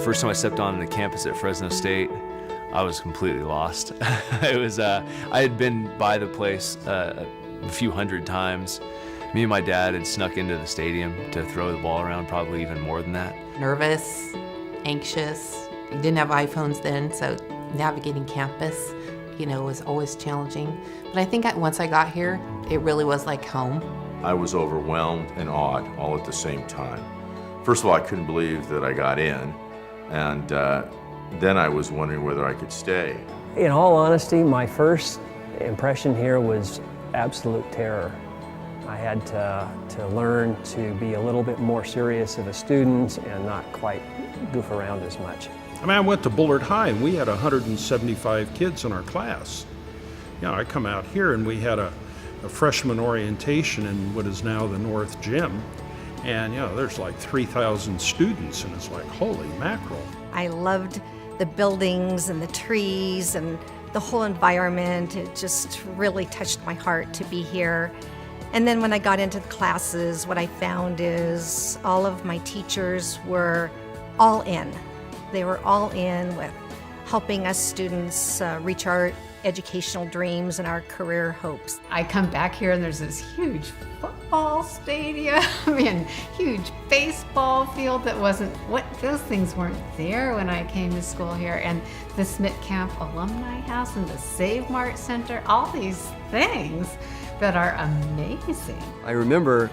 first time I stepped on the campus at Fresno State, I was completely lost. I had been by the place a few hundred times. Me and my dad had snuck into the stadium to throw the ball around, probably even more than that. Nervous, anxious. We didn't have iPhones then, so navigating campus, was always challenging. But I think once I got here, it really was like home. I was overwhelmed and awed all at the same time. First of all, I couldn't believe that I got in, and then I was wondering whether I could stay. In all honesty, my first impression here was absolute terror. I had to learn to be a little bit more serious of a student and not quite goof around as much. I mean, I went to Bullard High and we had 175 kids in our class. I come out here and we had a freshman orientation in what is now the North Gym. And there's like 3,000 students, and it's like, holy mackerel. I loved the buildings and the trees and the whole environment. It just really touched my heart to be here. And then when I got into the classes, what I found is all of my teachers were all in. They were all in with helping us students reach our educational dreams and our career hopes. I come back here and there's this huge football stadium and huge baseball field those things weren't there when I came to school here. And the Smith Camp Alumni House and the Save Mart Center, all these things that are amazing. I remember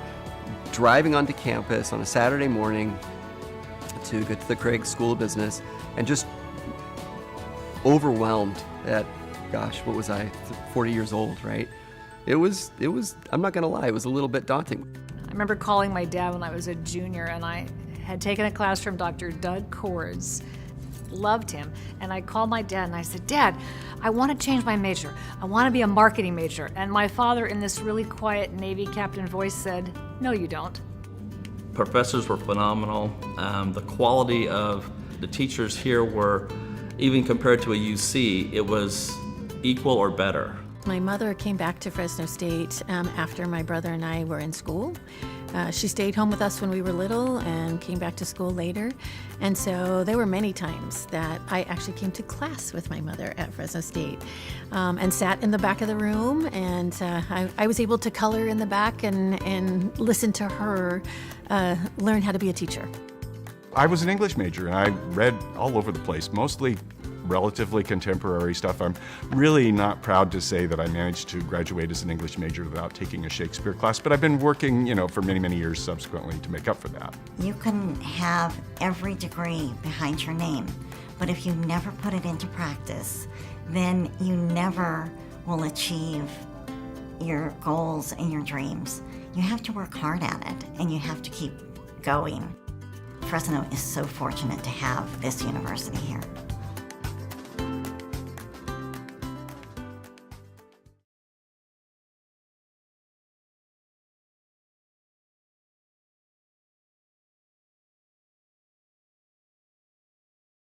driving onto campus on a Saturday morning to get to the Craig School of Business and just overwhelmed at, gosh, what was I, 40 years old, right? It was, I'm not gonna lie, it was a little bit daunting. I remember calling my dad when I was a junior, and I had taken a class from Dr. Doug Cords, loved him, and I called my dad and I said, Dad, I want to change my major. I want to be a marketing major. And my father, in this really quiet Navy captain voice, said, no, you don't. Professors were phenomenal. The quality of the teachers here were, even compared to a UC, it was equal or better. My mother came back to Fresno State after my brother and I were in school. She stayed home with us when we were little and came back to school later. And so there were many times that I actually came to class with my mother at Fresno State and sat in the back of the room, and I was able to color in the back and listen to her learn how to be a teacher. I was an English major and I read all over the place, mostly relatively contemporary stuff. I'm really not proud to say that I managed to graduate as an English major without taking a Shakespeare class, but I've been working, for many, many years subsequently to make up for that. You can have every degree behind your name, but if you never put it into practice, then you never will achieve your goals and your dreams. You have to work hard at it, and you have to keep going. Fresno is so fortunate to have this university here.